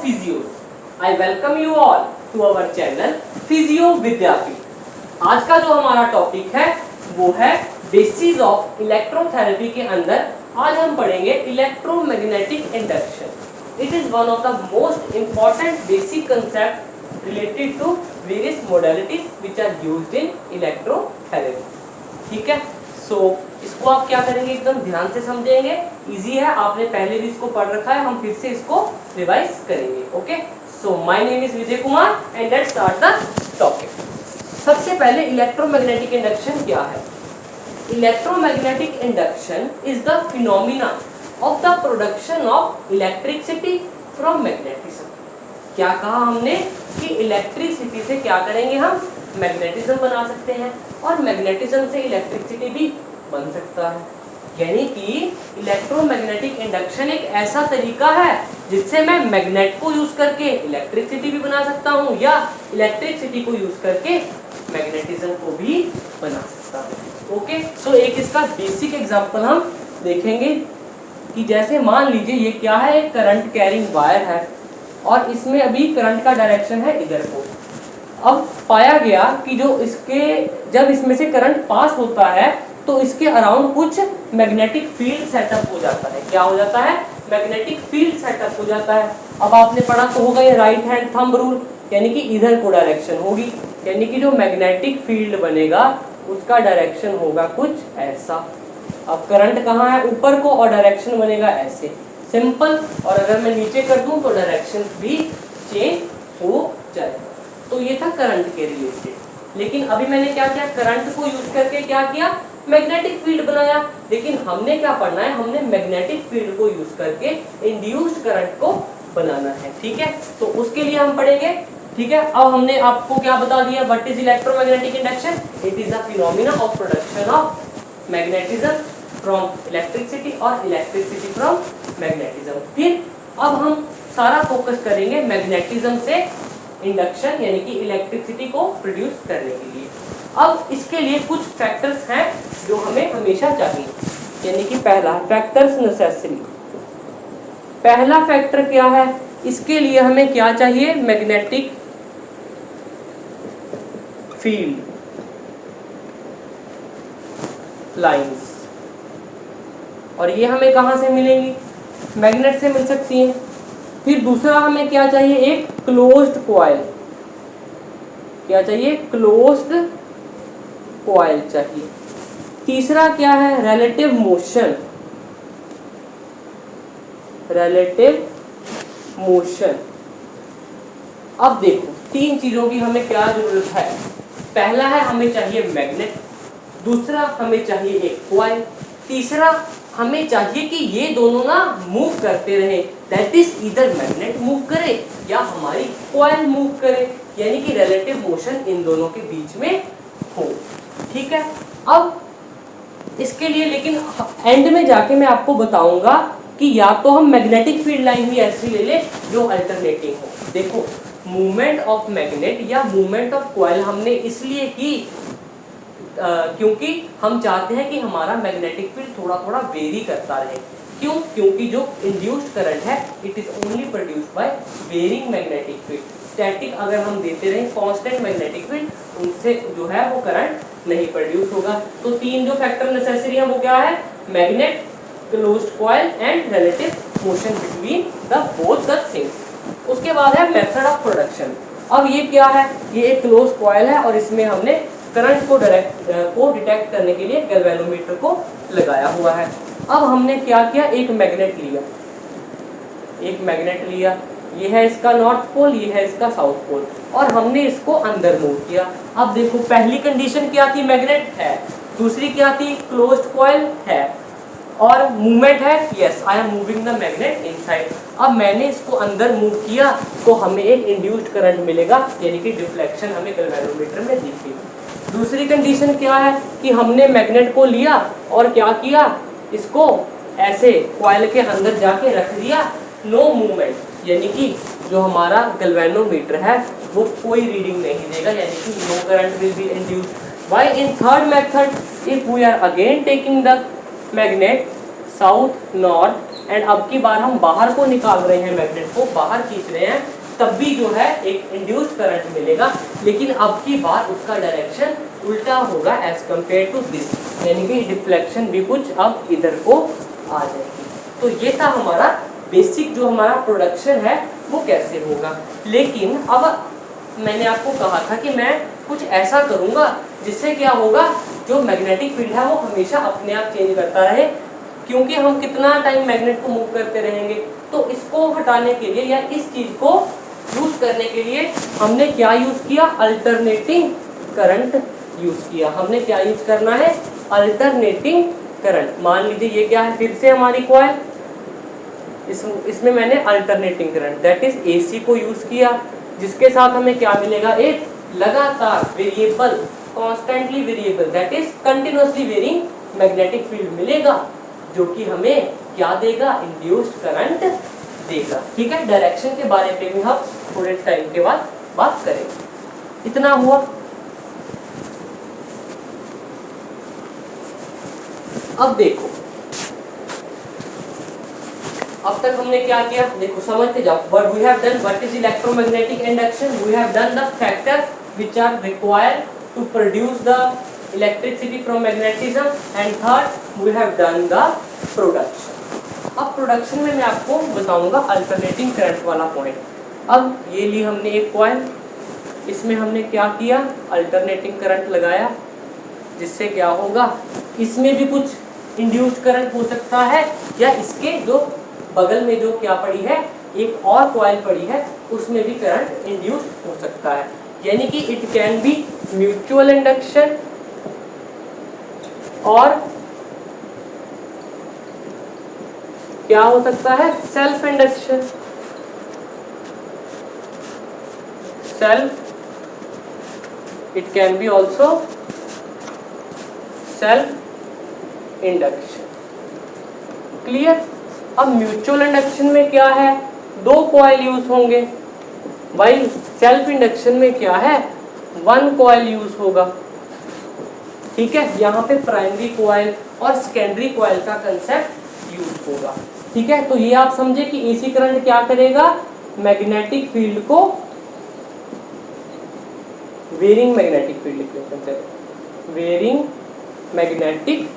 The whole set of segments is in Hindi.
physios, I welcome you all to our channel physio Vidyapeeth. आज का जो हमारा टॉपिक है वो है बेसिस ऑफ इलेक्ट्रोथेरेपी के अंदर आज हम पढ़ेंगे electromagnetic induction. It is one of the most important basic concept related to various modalities which are used in electrotherapy. ठीक है, सो इसको आप क्या करेंगे, एकदम ध्यान से समझेंगे, इजी है, आपने पहले भी इसको पढ़ रखा है, हम फिर से इसको रिवाइज करेंगे। Okay, so my name is Vijay Kumar and let's start the topic. सबसे पहले इलेक्ट्रोमैग्नेटिक इंडक्शन क्या है? Electromagnetic induction is the phenomena of the production of electricity from magnetism. क्या कहा हमने कि इलेक्ट्रिसिटी से क्या करेंगे, हम मैग्नेटिज्म बना सकते हैं और मैग्नेटिज्म से इलेक्ट्रिसिटी भी बन सकता है। यानी कि इलेक्ट्रोमैग्नेटिक इंडक्शन एक ऐसा तरीका है जिससे मैं मैग्नेट को यूज करके इलेक्ट्रिसिटी भी बना सकता हूँ या इलेक्ट्रिसिटी को यूज करके मैग्नेटिज्म को भी बना सकता हूँ। ओके, सो एक इसका बेसिक एग्जांपल हम देखेंगे कि जैसे मान लीजिए ये क्या है, एक करंट कैरिंग वायर है और इसमें अभी करंट का डायरेक्शन है इधर को। अब पाया गया कि जब इसमें से करंट पास होता है तो इसके अराउंड कुछ मैग्नेटिक फील्ड सेटअप हो जाता है। क्या हो जाता है? मैग्नेटिक फील्ड सेटअप हो जाता है। अब आपने पढ़ा तो होगा ये राइट हैंड थंब रूल, यानी कि इधर को डायरेक्शन होगी, यानी कि जो मैग्नेटिक फील्ड बनेगा उसका डायरेक्शन होगा कुछ ऐसा। अब करंट कहाँ है? ऊपर को, और डायरेक्शन बनेगा ऐसे, सिंपल। और अगर मैं नीचे कर दूं तो डायरेक्शन भी चेंज हो जाएगा। तो ये था करंट के रिलेटेड। लेकिन अभी मैंने क्या किया, करंट को यूज करके क्या किया, मैग्नेटिक फील्ड बनाया। लेकिन हमने क्या पढ़ना है, हमने मैग्नेटिक फील्ड को यूज करके इंड्यूस्ड करंट को बनाना है। ठीक है, तो उसके लिए हम पढ़ेंगे। ठीक है, अब हमने आपको क्या बता दिया, what is electromagnetic induction? It is the phenomena of production of magnetism from electricity और इलेक्ट्रिसिटी फ्रॉम मैग्नेटिज्म। फिर अब हम सारा फोकस करेंगे मैग्नेटिज्म से इंडक्शन यानी कि इलेक्ट्रिसिटी को प्रोड्यूस करने के लिए। अब इसके लिए कुछ फैक्टर्स हैं जो हमें हमेशा चाहिए, यानी कि पहला फैक्टर्स नेसेसरी। पहला फैक्टर क्या है, इसके लिए हमें क्या चाहिए, मैग्नेटिक फील्ड लाइंस। और ये हमें कहां से मिलेंगी? मैग्नेट से मिल सकती हैं। फिर दूसरा हमें क्या चाहिए, एक क्लोज्ड कॉइल। क्या चाहिए? क्लोज्ड कॉइल चाहिए। तीसरा क्या है, रिलेटिव मोशन। Relative motion. अब देखो तीन चीजों की हमें क्या जरूरत है। पहला है हमें चाहिए मैग्नेट, दूसरा हमें चाहिए एक कॉइल, तीसरा हमें चाहिए कि ये दोनों ना मूव करते रहे, that is either magnet move करे या हमारी कॉइल मूव करे, यानी कि रिलेटिव मोशन इन दोनों के बीच में हो। ठीक है, अब इसके लिए लेकिन एंड में जाके मैं आपको बताऊंगा कि या तो हम मैग्नेटिक फील्ड लाइन भी ऐसी ले ले जो अल्टरनेटिंग हो। देखो मूवमेंट ऑफ मैग्नेट या मूवमेंट ऑफ कॉइल हमने इसलिए की क्योंकि हम चाहते हैं कि हमारा मैग्नेटिक फील्ड थोड़ा थोड़ा वेरी करता रहे। क्यों? क्योंकि जो इंड्यूस्ड करंट है it is only produced by varying magnetic field. Static अगर हम देते रहे कांस्टेंट मैग्नेटिक फील्ड, उनसे जो है वो करंट नहीं प्रोड्यूस होगा। तो तीन जो फैक्टर नेसेसरी है वो क्या है, magnet, closed coil and relative motion between the both the things. उसके बाद है मेथड ऑफ प्रोडक्शन। अब ये क्या है, ये एक क्लोज कॉइल है और इसमें हमने करंट को डिटेक्ट करने के लिए गैल्वेनोमीटर को लगाया हुआ है। अब हमने क्या किया, एक मैग्नेट लिया, ये है इसका नॉर्थ पोल, ये है इसका साउथ पोल, और हमने इसको अंदर मूव किया। अब देखो पहली कंडीशन क्या थी, मैग्नेट है, दूसरी क्या थी, क्लोज्ड कॉइल है, और मूवमेंट है, yes I am moving the magnet inside. अब मैंने इसको अंदर मूव किया तो हमें एक इंड्यूस्ड करंट मिलेगा, यानी कि डिफ्लेक्शन हमें गैल्वेनोमीटर में दिखी। दूसरी कंडीशन क्या है कि हमने मैग्नेट को लिया और क्या किया, इसको ऐसे कॉइल के अंदर जाके रख दिया, नो मूवमेंट, यानी कि जो हमारा गैल्वेनोमीटर है वो कोई रीडिंग नहीं देगा, यानी कि no current will be induced. While in third method if we are again taking the magnet south north, and अब की बार हम बाहर को निकाल रहे हैं, मैग्नेट को बाहर खींच रहे हैं, तब भी जो है एक इंड्यूस्ड करंट मिलेगा, लेकिन अब की बार उसका डायरेक्शन उल्टा होगा एज कंपेयर टू दिस, यानी कि डिफ्लेक्शन भी कुछ अब इधर को आ जाएगी। तो ये था हमारा बेसिक जो हमारा प्रोडक्शन है वो कैसे होगा। लेकिन अब मैंने आपको कहा था कि मैं कुछ ऐसा करूंगा जिससे क्या होगा, जो मैग्नेटिक फील्ड है वो हमेशा अपने आप चेंज करता रहे, क्योंकि हम कितना टाइम मैग्नेट को मूव करते रहेंगे। तो इसको हटाने के लिए या इस चीज को यूज करने के लिए हमने क्या यूज किया, अल्टरनेटिंग करंट यूज किया। हमने क्या यूज करना है, अल्टरनेटिंग करंट। मान लीजिए ये क्या है, फिर से हमारी कॉइल, इसमें मैंने alternating current that is AC को यूज किया, जिसके साथ हमें क्या मिलेगा, एक लगातार variable, constantly variable that is continuously varying magnetic field मिलेगा, जो कि हमें क्या देगा, इंड्यूस्ड करंट देगा। ठीक है, डायरेक्शन के बारे में भी हम थोड़े टाइम के बाद बात करेंगे। इतना हुआ। अब देखो, अब तक हमने क्या किया, देखो समझते जाओ। What we have done, what is electromagnetic induction? We have done the factor which are required to produce the electricity from magnetism, and third we have done the production. अब प्रोडक्शन में मैं आपको बताऊंगा अल्टरनेटिंग करंट वाला पॉइंट। अब ये ली हमने एक कॉइल, इसमें हमने क्या किया, अल्टरनेटिंग करंट लगाया, जिससे क्या होगा, इसमें भी कुछ इंड्यूस्ड करंट हो सकता है, या इसके जो बगल में जो क्या पड़ी है, एक और कॉइल पड़ी है, उसमें भी करंट इंड्यूस्ड हो सकता है। यानी कि it can be mutual induction और क्या हो सकता है, self induction. Self, it can be also self induction. Clear. अब म्यूचुअल इंडक्शन में क्या है, दो कॉइल यूज होंगे, भाई सेल्फ इंडक्शन में क्या है, वन कॉइल यूज होगा। ठीक है, यहाँ पे प्राइमरी कॉइल और सेकेंडरी कॉइल का कंसेप्ट यूज होगा। ठीक है, तो ये आप समझे कि एसी करंट क्या करेगा, मैग्नेटिक फील्ड को, वेरिंग मैग्नेटिक फील्ड के कंसेप्ट, वेरिंग मैग्नेटिक,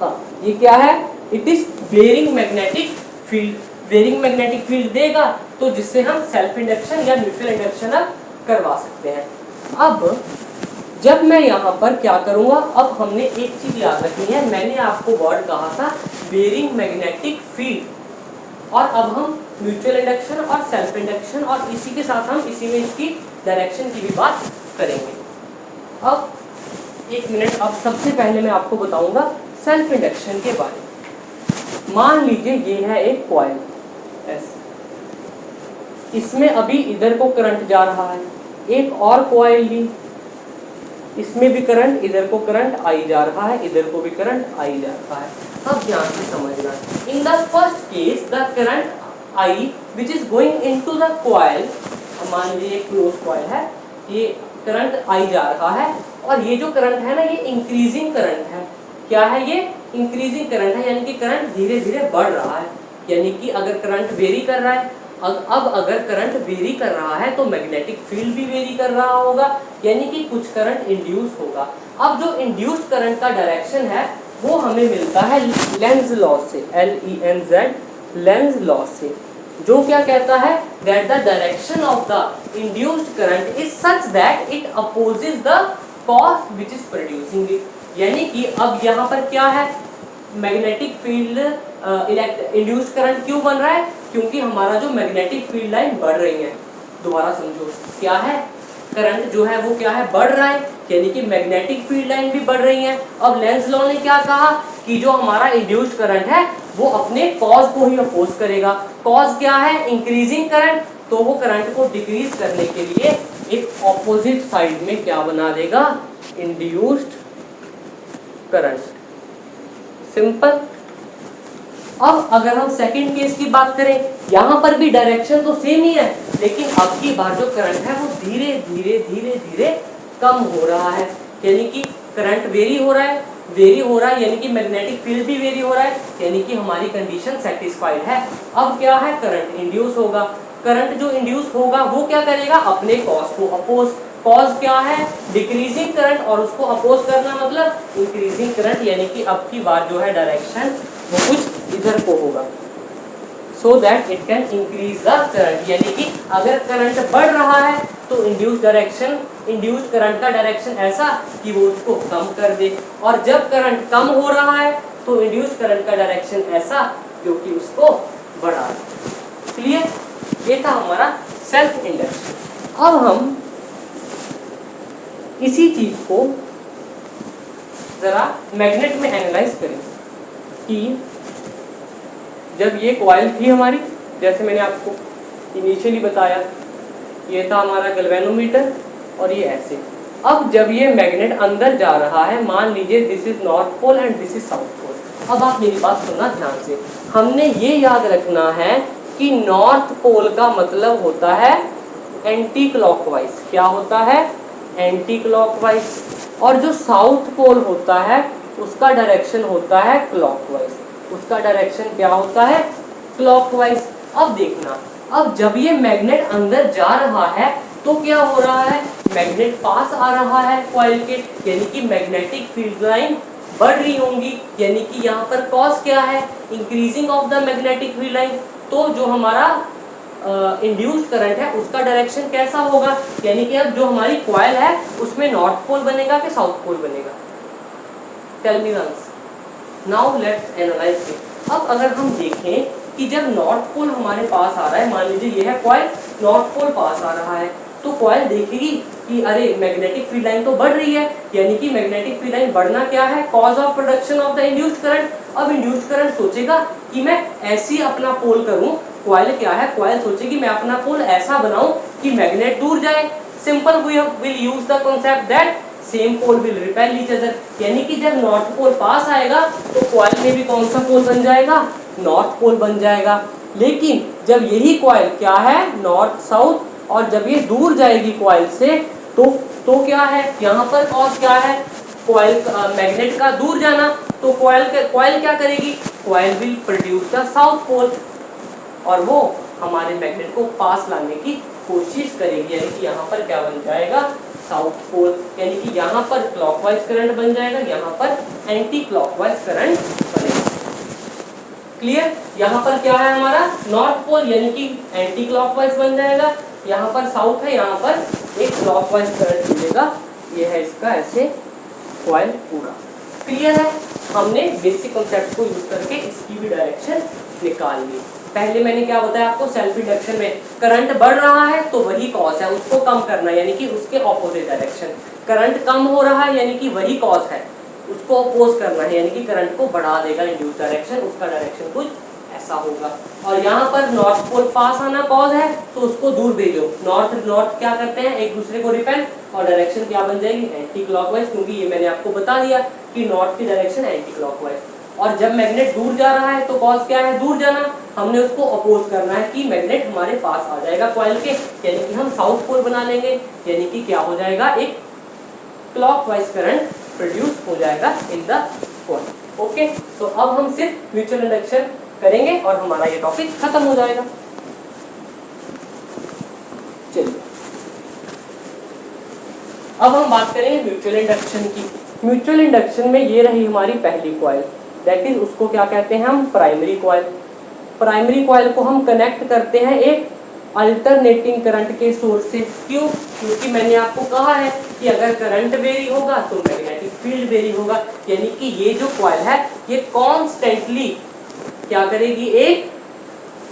हाँ ये क्या है, it is varying magnetic field, varying magnetic field देगा, तो जिससे हम सेल्फ इंडक्शन या म्यूचुअल इंडक्शन अब करवा सकते हैं। अब जब मैं यहाँ पर क्या करूँगा, अब हमने एक चीज याद रखनी है, मैंने आपको वर्ड कहा था वेरिंग मैग्नेटिक फील्ड, और अब हम म्यूचुअल इंडक्शन और सेल्फ इंडक्शन, और इसी के साथ हम इसी में इसकी डायरेक्शन की भी बात करेंगे। अब एक मिनट, अब सबसे पहले मैं आपको बताऊंगा सेल्फ इंडक्शन के बारे में। मान लीजिए ये है एक कॉइल ऐसे, इसमें अभी इधर को करंट जा रहा है, एक और कॉइल ली, इसमें भी करंट, इधर को करंट आई जा रहा है, इधर को भी करंट आई जा रहा है। अब ध्यान से समझना, in the first case the current I which is going into the coil, मान लीजिए एक क्लोज कॉइल है, ये करंट आई जा रहा है, और ये जो करंट है ना, ये इंक्रीजिंग करंट है। क्या है ये, इंक्रीजिंग करंट है, यानी कि करंट धीरे धीरे बढ़ रहा है। यानी कि अगर करंट वेरी कर रहा है, अब अगर करंट वेरी कर रहा है तो मैग्नेटिक फील्ड भी वेरी कर रहा होगा, यानी कि कुछ करंट इंड्यूस होगा। अब जो इंड्यूस्ड करंट का डायरेक्शन है वो हमें मिलता है लेंज लॉ से, LENZ, लेंज लॉ से, जो क्या कहता है, that the direction of the induced current is such that it opposes the cause which is producing it. यानी कि अब यहाँ पर क्या है, मैग्नेटिक फील्ड, इंड्यूस्ड करंट क्यों बन रहा है, क्योंकि हमारा जो मैग्नेटिक फील्ड लाइन बढ़ रही है। दोबारा समझो, क्या है, करंट जो है वो क्या है, बढ़ रहा है, यानी कि मैग्नेटिक फील्ड लाइन भी बढ़ रही है। अब लेंज लॉ ने क्या कहा कि जो हमारा इंड्यूस्ड करंट है वो अपने कॉज को ही अपोज करेगा। कॉज क्या है, इंक्रीजिंग करंट, तो वो करंट को डिक्रीज करने के लिए एक ऑपोजिट साइड में क्या बना देगा, इंड्यूस्ड करंट। सिंपल। अब अगर हम सेकंड केस की बात करें, यहाँ पर भी डायरेक्शन तो सेम ही है, लेकिन अब की बार जो करंट है वो धीरे धीरे धीरे धीरे कम हो रहा है, यानी कि करंट वेरी हो रहा है, वेरी हो रहा है, यानी कि मैग्नेटिक फील्ड भी वेरी हो रहा है, यानी कि हमारी कंडीशन सेटिस्फाइड है। अब क्या है, करंट इंड्यूस होगा। करंट जो इंड्यूस होगा वो क्या करेगा, अपने कॉज को अपोज। कॉज क्या है, डिक्रीजिंग करंट, और उसको अपोज करना मतलब इंक्रीजिंग करंट, यानी कि अब की बार जो है डायरेक्शन वो कुछ इधर को होगा, so that it can increase the current. यानी कि अगर करंट बढ़ रहा है तो इंड्यूस करंट का डायरेक्शन ऐसा कि वो उसको कम कर दे, और जब करंट कम हो रहा है तो इंड्यूस करंट का डायरेक्शन ऐसा जो कि उसको बढ़ा दे। क्लियर? ये था हमारा सेल्फ इंडक्शन। अब हम इसी चीज को जरा मैग्नेट में एनालाइज करें कि जब ये कॉइल थी हमारी, जैसे मैंने आपको इनिशियली बताया, ये था हमारा गैल्वेनोमीटर और ये ऐसे। अब जब ये मैग्नेट अंदर जा रहा है, मान लीजिए this is north pole and this is south pole. अब आप मेरी बात सुनना ध्यान से, हमने ये याद रखना है कि नॉर्थ पोल का मतलब होता है एंटी क्लॉकवाइज। क्या होता है, एंटी क्लॉकवाइज। और जो साउथ पोल होता है उसका डायरेक्शन होता है क्लॉकवाइज, उसका डायरेक्शन क्या होता है, क्लॉकवाइज। अब देखना, अब जब ये मैग्नेट अंदर जा रहा है तो क्या हो रहा है, मैग्नेट पास आ रहा है कॉइल के, यानी कि मैग्नेटिक फील्ड लाइन बढ़ रही होंगी, यानी कि यहाँ पर कॉज क्या है, increasing of the magnetic field line. तो जो हमारा इंड्यूस्ड करंट है उसका डायरेक्शन कैसा होगा, यानी कि अब जो हमारी कॉइल है उसमें नॉर्थ पोल बनेगा कि साउथ पोल बनेगा, tell me once. Now let's analyze it. अब अगर हम देखें कि जब नॉर्थ पोल हमारे पास आ रहा है, मान लीजिए ये है कॉइल, नॉर्थ पोल पास आ रहा है, तो कॉइल देखेगी कि अरे मैग्नेटिक फील्ड लाइन तो बढ़ रही है, यानी कि मैग्नेटिक फील्ड लाइन बढ़ना क्या है, cause of production of the induced current. अब इंड्यूस्ड करंट सोचेगा कि मैं ऐसी अपना पोल करूं, कॉइल क्या है, कॉइल सोचेगी मैं अपना पोल ऐसा बनाऊं कि मैग्नेट दूर जाए। Simple we will use the concept that same pole will repel each other, यानी कि जब नॉर्थ पोल पास आएगा तो कॉइल में भी कौन सा पोल बन जाएगा, नॉर्थ पोल बन जाएगा। लेकिन जब यही कॉइल क्या है, नॉर्थ साउथ, और जब ये दूर जाएगी कॉइल से तो क्या है, यहाँ पर कॉज क्या है, कॉइल मैग्नेट का दूर जाना, तो कॉइल क्या करेगी, coil will produce the south pole, और वो हमारे मैग्नेट को पास लाने की कोशिश करेगी, यानी कि यहाँ पर क्या बन जाएगा, साउथ पोल, यानी कि यहाँ पर क्लॉकवाइज करंट बन जाएगा, यहाँ पर एंटी क्लॉकवाइज करंट बनेगा। क्लियर? यहाँ पर क्या है हमारा नॉर्थ पोल, यानी कि एंटी क्लॉकवाइज बन जाएगा, यहाँ पर साउथ है, यहाँ पर एक क्लॉकवाइज करंट मिलेगा। ये है इसका ऐसे कॉइल पूरा। क्लियर है? हमने बेसिक कॉन्सेप्ट को यूज करके इसकी भी डायरेक्शन निकाल ली। पहले मैंने क्या बताया आपको, सेल्फ इंडक्शन में करंट बढ़ रहा है तो वही कॉज है, उसको कम करना, यानी कि उसके ऑपोजिट डायरेक्शन। करंट कम हो रहा है यानी कि वही कॉज है, उसको अपोज करना है, यानी कि करंट को बढ़ा देगा इंड्यूस डायरेक्शन, उसका डायरेक्शन कुछ ऐसा होगा। और यहाँ पर नॉर्थ पोल पास आना कॉज है तो उसको दूर भेजो, नॉर्थ क्या करते हैं, एक दूसरे को रिपेल, और डायरेक्शन क्या बन जाएगी, एंटी क्लॉकवाइज, क्योंकि ये मैंने आपको बता दिया कि नॉर्थ की डायरेक्शन एंटी क्लॉकवाइज। और जब मैग्नेट दूर जा रहा है तो कॉज क्या है, दूर जाना, हमने उसको अपोज करना है कि मैग्नेट हमारे पास आ जाएगा कॉइल के, यानी कि हम साउथ पोल बना लेंगे, यानी कि क्या हो जाएगा, एक क्लॉकवाइज करंट प्रोड्यूस हो जाएगा इन द कॉइल। ओके, सो अब हम सिर्फ म्यूचुअल इंडक्शन करेंगे और हमारा ये टॉपिक खत्म हो जाएगा। चलिए अब हम बात करेंगे म्यूचुअल इंडक्शन की। म्यूचुअल इंडक्शन में ये रही हमारी पहली कॉइल, दैट इज उसको क्या कहते हैं हम, प्राइमरी कॉइल। प्राइमरी कॉइल को हम कनेक्ट करते हैं एक अल्टरनेटिंग करंट के सोर्स से। क्यों? क्योंकि मैंने आपको कहा है कि अगर करंट वेरी होगा तो मैग्नेटिक फील्ड वेरी होगा, यानी कि ये जो कॉइल है ये कॉन्स्टेंटली क्या करेगी, एक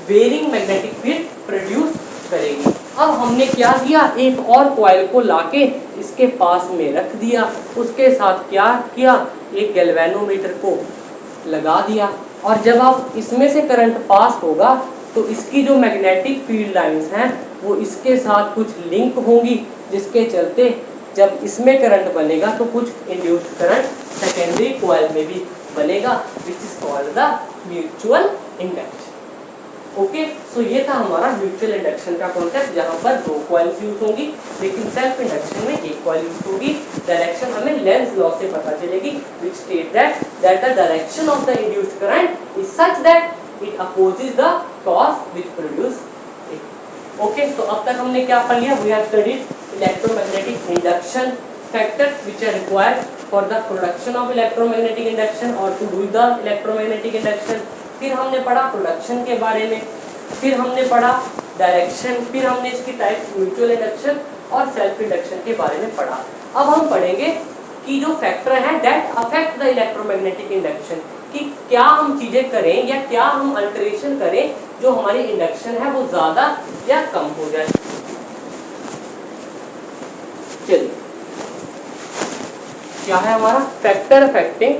वेरिंग मैग्नेटिक फील्ड प्रोड्यूस करेगी। अब हमने क्या किया, एक और कॉइल को लाके इसके पास में रख दिया, उसके साथ क्या किया, एक गैल्वेनोमीटर को लगा दिया, और जब आप इसमें से करंट पास होगा तो इसकी जो मैग्नेटिक फील्ड लाइंस हैं वो इसके साथ कुछ लिंक होंगी, जिसके चलते जब इसमें करंट बनेगा तो कुछ इंड्यूस्ड करंट सेकेंडरी कॉइल में भी बनेगा, which is called the mutual induction. Okay, so ये था हमारा म्यूचुअल इंडक्शन का कॉन्सेप्ट, जहाँ पर 2 कॉइल्स यूज होंगी, लेकिन सेल्फ इंडक्शन में 1 कॉइल यूज होगी। डायरेक्शन हमें लेंज लॉ से पता चलेगी, which state that the direction of the induced current is such that it opposes the cause which produce it. Okay, तो अब तक हमने क्या पढ़ लिया? We have studied electromagnetic induction, factors which are required for the production of electromagnetic induction और to do the electromagnetic induction. फिर हमने पढ़ा प्रोडक्शन के बारे में, फिर हमने पढ़ा डायरेक्शन, फिर हमने इसकी टाइप म्यूचुअल इंडक्शन और सेल्फ इंडक्शन के बारे में पढ़ा। अब हम पढ़ेंगे कि जो फैक्टर है that affect the electromagnetic induction, कि क्या हम चीजें करें या क्या हम अल्टरेशन करें जो हमारी इंडक्शन है वो ज्यादा या कम हो जाए। चलिए, क्या है हमारा factor affecting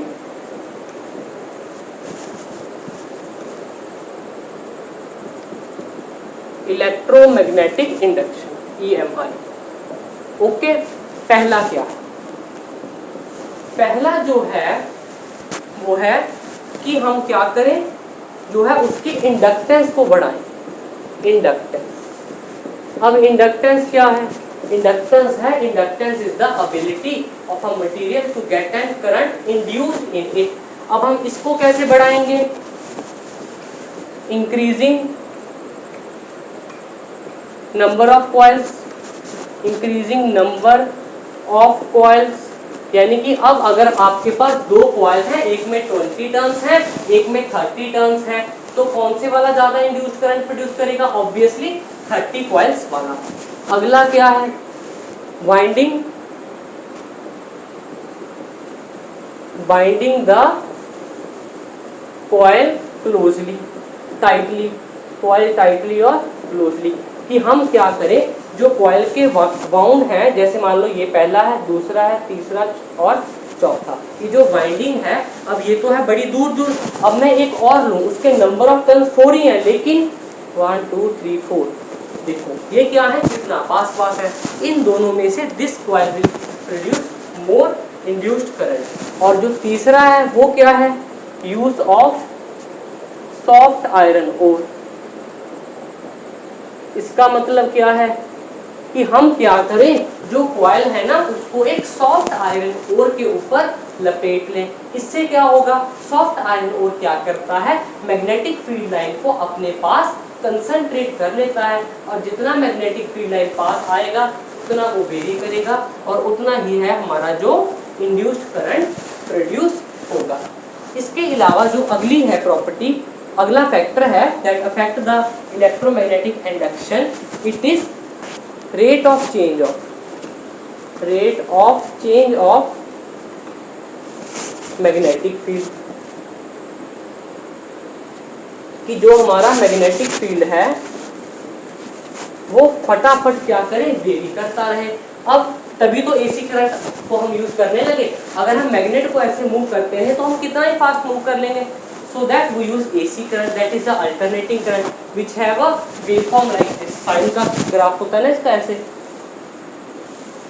electromagnetic induction, EMI। Okay, पहला क्या है? पहला जो है वो है कि हम क्या करें, जो है उसकी इंडक्टेंस को बढ़ाएं। इंडक्टेंस, अब इंडक्टेंस क्या है? इंडक्टेंस है, inductance is the ability of a material to get an current induced in it. अब हम इसको कैसे बढ़ाएंगे? Increasing number of coils, increasing number of coils, यानी कि अब अगर आपके पास 2 कॉइल्स हैं, एक में 20 टर्न्स हैं, एक में 30 टर्न्स हैं, तो कौन से वाला ज्यादा इंड्यूस्ड करंट प्रोड्यूस करेगा? ऑब्वियसली 30 कॉइल्स वाला। अगला क्या है? Winding, binding the coil closely, tightly, coil tightly और क्लोजली, कि हम क्या करें, जो कॉइल के बाउंड हैं, जैसे मान लो ये पहला है, दूसरा है, तीसरा और चौथा, ये जो वाइंडिंग है, अब ये तो है बड़ी दूर दूर, अब मैं एक और लूँ, उसके नंबर ऑफ टर्न्स 4 ही हैं, लेकिन 1 2 3 4, देखो ये क्या है, कितना पास पास है। इन दोनों में से this coil will produce more induced current. और जो तीसरा है वो क्या है? Use of soft iron or. इसका मतलब क्या है कि हम क्या करें, जो कॉइल है ना उसको एक सॉफ्ट आयरन ओर के ऊपर लपेट लें। इससे क्या होगा? सॉफ्ट आयरन ओर क्या करता है? मैग्नेटिक फील्ड लाइन को अपने पास कंसंट्रेट कर लेता है, और जितना मैग्नेटिक फील्ड लाइन पास आएगा उतना वो वेरी करेगा, और उतना ही है हमारा जो इंड्यूस्ड करंट प्रोड्यूस होगा। इसके अलावा जो अगली है प्रॉपर्टी, अगला फैक्टर है that affect the electromagnetic induction, it is rate of change of magnetic field, कि जो हमारा मैग्नेटिक फील्ड है वो फटाफट क्या करे, वेरी करता रहे। अब तभी तो एसी करंट को हम यूज करने लगे। अगर हम मैग्नेट को ऐसे मूव करते हैं तो हम कितना ही फास्ट मूव कर लेंगे। So that we use AC current, that is the alternating current, which have a waveform like this। Sine का ग्राफ होता है ना इसका ऐसे,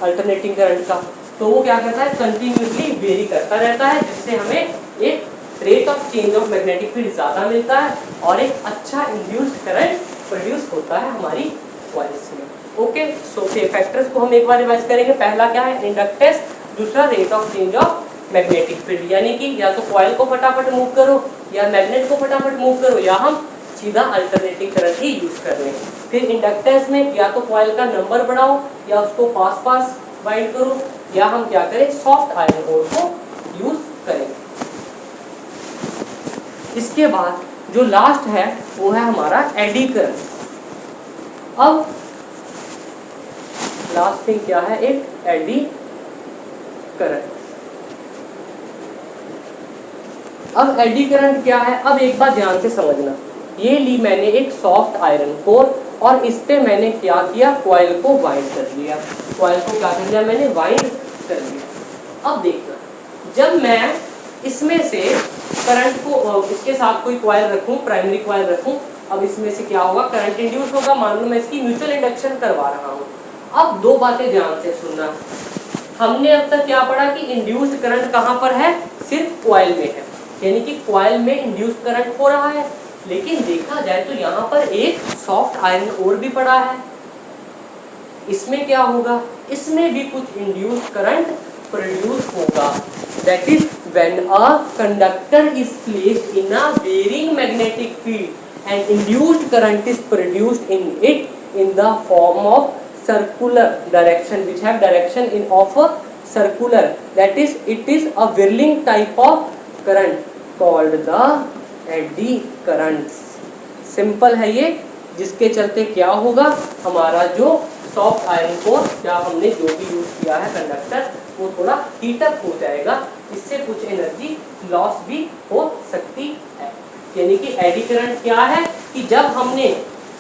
अल्टरनेटिंग करंट का, तो वो क्या करता है, कंटिन्यूसली वेरी करता रहता है, जिससे हमें एक rate of change of magnetic field ज़्यादा मिलता है और एक अच्छा इंड्यूस्ड करंट प्रोड्यूस होता है हमारी कॉइल्स में। ओके, सो फैक्टर्स को हम एक बार रिवाइज करेंगे। पहला क्या है? इंडक्टेंस, दूसरा rate of change of magnetic field, यानी कि या तो कॉइल को फटाफट मूव करो या मैग्नेट को फटाफट मूव करो, या हम सीधा अल्टरनेटिंग करंट ही यूज कर लें। फिर इंडक्टेंस में या तो कॉइल का नंबर बढ़ाओ या उसको पास पास बाइंड करो, या हम क्या करें, सॉफ्ट आयरन ओर को यूज करें। इसके बाद जो लास्ट है वो है हमारा एडी करंट। अब लास्ट थिंग क्या है? एक एडी करंट। अब एडी करंट क्या है? अब एक बात ध्यान से समझना, ये ली मैंने एक सॉफ्ट आयरन कोर और इस पे मैंने क्या किया, कॉइल को वाइंड कर लिया। कॉइल को क्या कर लिया मैंने? वाइंड कर लिया। अब देखना, जब मैं इसमें से करंट को, इसके साथ कोई कॉइल रखूं, प्राइमरी कॉइल रखूं, अब इसमें से क्या होगा, करंट इंड्यूस होगा। मान लो मैं इसकी म्यूचुअल इंडक्शन करवा रहा हूँ। अब दो बातें ध्यान से सुनना, हमने अब तक क्या पढ़ा कि इंड्यूस्ड करंट कहाँ पर है? सिर्फ कॉइल में है, यानी कि कॉइल में इंड्यूस्ड करंट हो रहा है। लेकिन देखा जाए तो यहाँ पर एक सॉफ्ट आयरन और भी पड़ा है, इसमें क्या होगा, इसमें भी कुछ इंड्यूस्ड करंट प्रोड्यूस होगा। That is when a conductor is placed in a varying magnetic field and induced current is produced in it in the form of circular direction which have direction in of a circular, that is it is a whirling type of current called the eddy currents। Simple है ये, जिसके चलते क्या होगा, हमारा जो सॉफ्ट आयरन कोर या हमने जो भी यूज किया है कंडक्टर वो थोड़ा हीटअप हो जाएगा, इससे कुछ एनर्जी लॉस भी हो सकती है। यानी कि एडी करंट क्या है कि जब हमने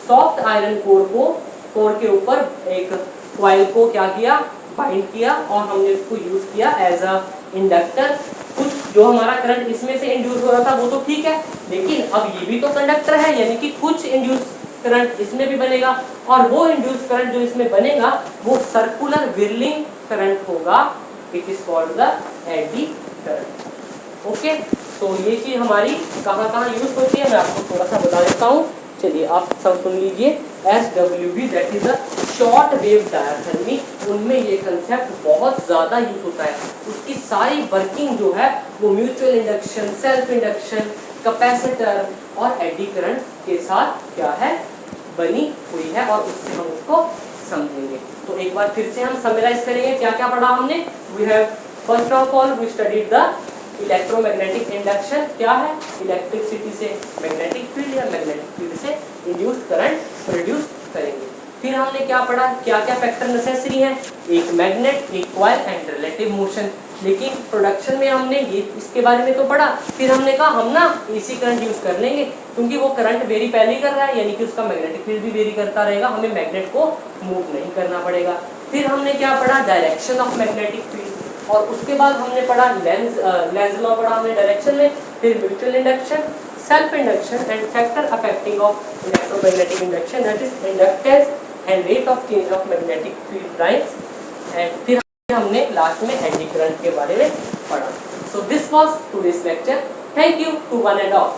सॉफ्ट आयरन कोर के ऊपर एक कॉइल को क्या किया, बाइंड किया और हमने उसको यूज किया एज अ इंडक्टर। कुछ जो हमारा करंट इसमें से इंड्यूस हो रहा था वो तो ठीक है, लेकिन अब ये भी तो कंडक्टर है, यानी कि कुछ इंड्यूस करंट इसमें भी बनेगा और वो इंड्यूस करंट जो इसमें बनेगा वो सर्कुलर व्हिर्लिंग करंट होगा, it is called the eddy current. Okay, तो ये चीज हमारी कहाँ यूज होती है मैं आपको थोड़ा सा बता देता हूँ। चलिए आप सब सुन लीजिए। SWV that is a short wave diathermy, उनमें ये कंसेप्ट बहुत ज़्यादा यूज होता है। उसकी सारी वर्किंग जो है वो mutual induction, self induction, capacitor और एडी करंट के साथ क्या है, बनी हुई है और उससे हम उसको समझेंगे। तो एक बार फिर से हम समराइज करेंगे क्या क्या पढ़ा हमने। We have first of all we studied the electromagnetic induction, क्या है, इलेक्ट्रिसिटी से मैग्नेटिक फील्ड या मैग्नेटिक फील्ड से इंड्यूस्ड करंट प्रोड्यूस करेंगे। फिर हमने क्या पढ़ा, क्या क्या फैक्टर नेसेसरी हैं, एक मैग्नेट, एक कॉइल एंड रिलेटिव मोशन। लेकिन प्रोडक्शन में हमने ये इसके बारे में तो पढ़ा, फिर हमने कहा हम ना एसी करंट यूज कर लेंगे क्योंकि वो करंट वेरी पहले ही कर रहा है, यानी कि उसका मैग्नेटिक फील्ड भी वेरी करता रहेगा, हमें मैग्नेट को मूव नहीं करना पड़ेगा। फिर हमने क्या पढ़ा, डायरेक्शन ऑफ मैग्नेटिक फील्ड, और उसके बाद हमने पढ़ा लेंज लॉ पढ़ा हमने डायरेक्शन में। फिर mutual induction, self induction and factor affecting of electromagnetic induction, that is inductance and rate of change of magnetic field lines, and फिर हमने लास्ट में एडी करंट के बारे में पढ़ा। So this was today's lecture. Thank you to one and all.